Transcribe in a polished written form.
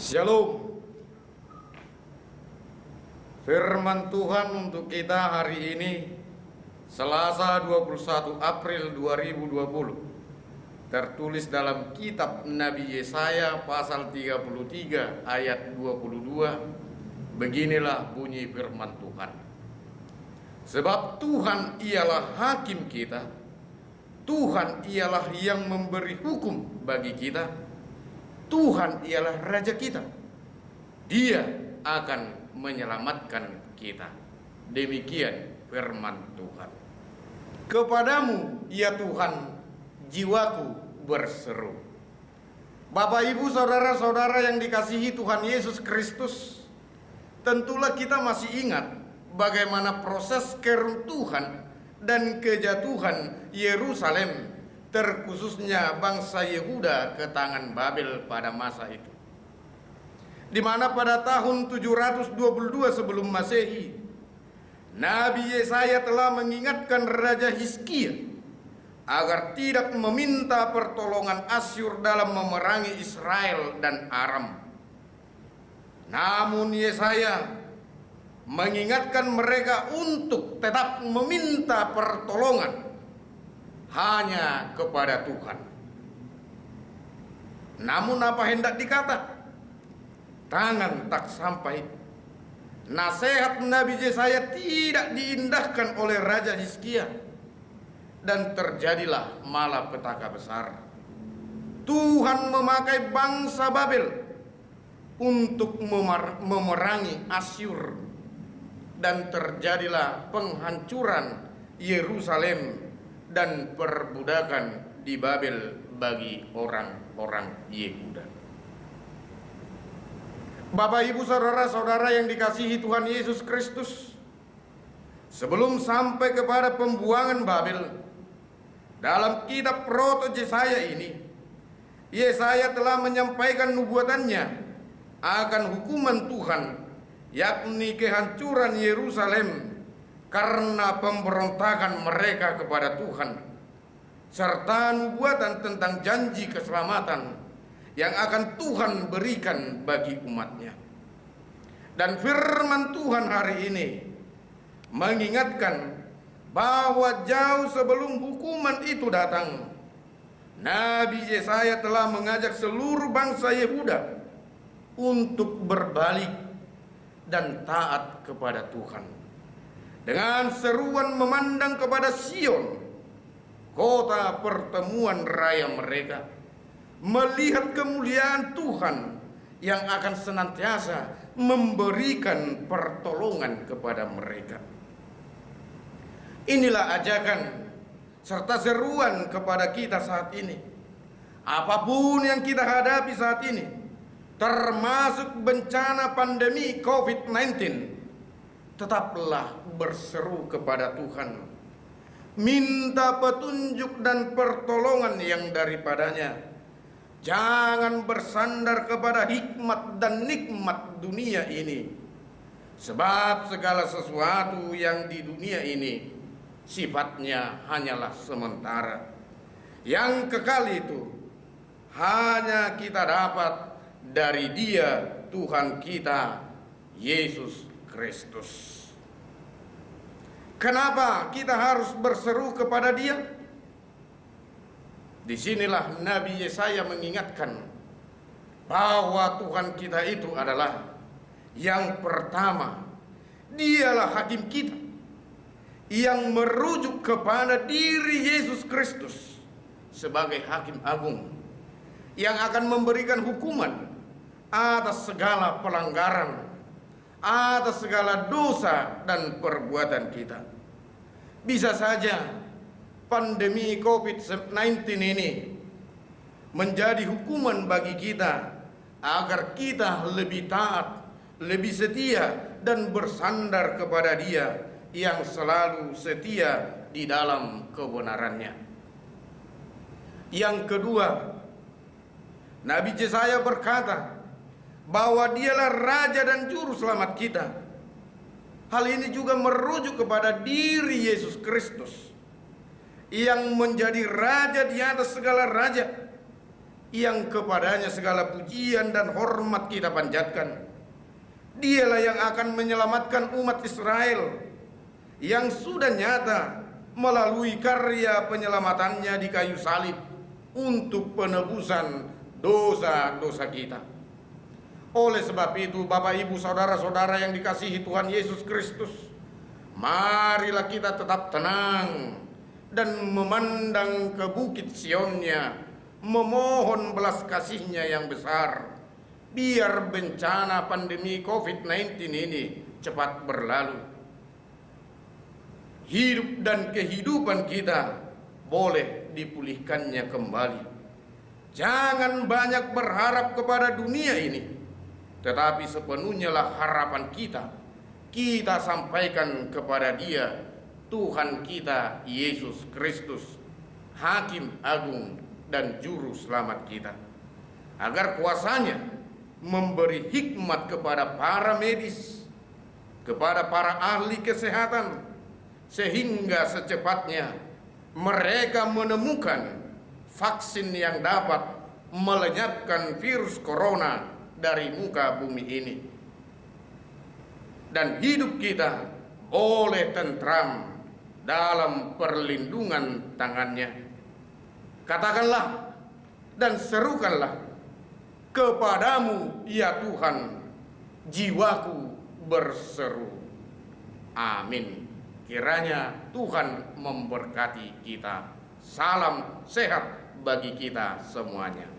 Shalom. Firman Tuhan untuk kita hari ini Selasa 21 April 2020 tertulis dalam kitab Nabi Yesaya pasal 33 ayat 22. Beginilah bunyi firman Tuhan. Sebab Tuhan ialah hakim kita, Tuhan ialah yang memberi hukum bagi kita, Tuhan ialah Raja kita. Dia akan menyelamatkan kita. Demikian firman Tuhan. Kepadamu, ya Tuhan, jiwaku berseru. Bapak, Ibu, saudara-saudara yang dikasihi Tuhan Yesus Kristus, tentulah kita masih ingat bagaimana proses keruntuhan dan kejatuhan Yerusalem, terkhususnya bangsa Yehuda, ke tangan Babel pada masa itu. Di mana pada tahun 722 sebelum Masehi, Nabi Yesaya telah mengingatkan Raja Hizkia agar tidak meminta pertolongan Asyur dalam memerangi Israel dan Aram. Namun Yesaya mengingatkan mereka untuk tetap meminta pertolongan hanya kepada Tuhan. Namun apa hendak dikata? Tangan tak sampai. Nasihat Nabi Yesaya tidak diindahkan oleh Raja Hizkia, dan terjadilah malapetaka besar. Tuhan memakai bangsa Babel untuk memerangi Asyur, dan terjadilah penghancuran Yerusalem dan perbudakan di Babel bagi orang-orang Yehuda. Bapak, Ibu, saudara-saudara yang dikasihi Tuhan Yesus Kristus, sebelum sampai kepada pembuangan Babel, dalam kitab Proto Yesaya ini, Yesaya telah menyampaikan nubuatannya akan hukuman Tuhan, yakni kehancuran Yerusalem karena pemberontakan mereka kepada Tuhan, serta nubuatan tentang janji keselamatan yang akan Tuhan berikan bagi umatnya. Dan firman Tuhan hari ini mengingatkan bahwa jauh sebelum hukuman itu datang, Nabi Yesaya telah mengajak seluruh bangsa Yehuda untuk berbalik dan taat kepada Tuhan, dengan seruan memandang kepada Sion, kota pertemuan raya mereka, melihat kemuliaan Tuhan yang akan senantiasa memberikan pertolongan kepada mereka. Inilah ajakan serta seruan kepada kita saat ini. Apapun yang kita hadapi saat ini, termasuk bencana pandemi COVID-19, tetaplah berseru kepada Tuhan, minta petunjuk dan pertolongan yang daripadanya. Jangan bersandar kepada hikmat dan nikmat dunia ini, sebab segala sesuatu yang di dunia ini sifatnya hanyalah sementara. Yang kekal itu hanya kita dapat dari Dia, Tuhan kita Yesus Kristus. Kenapa kita harus berseru kepada Dia? Disinilah Nabi Yesaya mengingatkan bahwa Tuhan kita itu adalah yang pertama. Dialah hakim kita yang merujuk kepada diri Yesus Kristus sebagai hakim agung yang akan memberikan hukuman atas segala pelanggaran, atas segala dosa dan perbuatan kita. Bisa saja pandemi COVID-19 ini menjadi hukuman bagi kita agar kita lebih taat, lebih setia, dan bersandar kepada Dia yang selalu setia di dalam kebenarannya. Yang kedua, Nabi Yesaya berkata bahwa Dialah Raja dan Juru Selamat kita. Hal ini juga merujuk kepada diri Yesus Kristus yang menjadi Raja di atas segala raja, yang kepadanya segala pujian dan hormat kita panjatkan. Dialah yang akan menyelamatkan umat Israel yang sudah nyata melalui karya penyelamatannya di kayu salib untuk penebusan dosa-dosa kita. Oleh sebab itu, Bapak, Ibu, saudara-saudara yang dikasihi Tuhan Yesus Kristus, marilah kita tetap tenang dan memandang ke bukit Sionnya, memohon belas kasih-Nya yang besar, biar bencana pandemi COVID-19 ini cepat berlalu. Hidup dan kehidupan kita boleh dipulihkannya kembali. Jangan banyak berharap kepada dunia ini, tetapi sepenuhnya lah harapan kita sampaikan kepada Dia, Tuhan kita Yesus Kristus, Hakim Agung dan Juru Selamat kita, agar kuasanya memberi hikmat kepada para medis, kepada para ahli kesehatan, sehingga secepatnya mereka menemukan vaksin yang dapat melenyapkan virus corona dari muka bumi ini, dan hidup kita boleh tentram dalam perlindungan tangannya. Katakanlah dan serukanlah, kepadamu ya Tuhan jiwaku berseru. Amin. Kiranya Tuhan memberkati kita. Salam sehat bagi kita semuanya.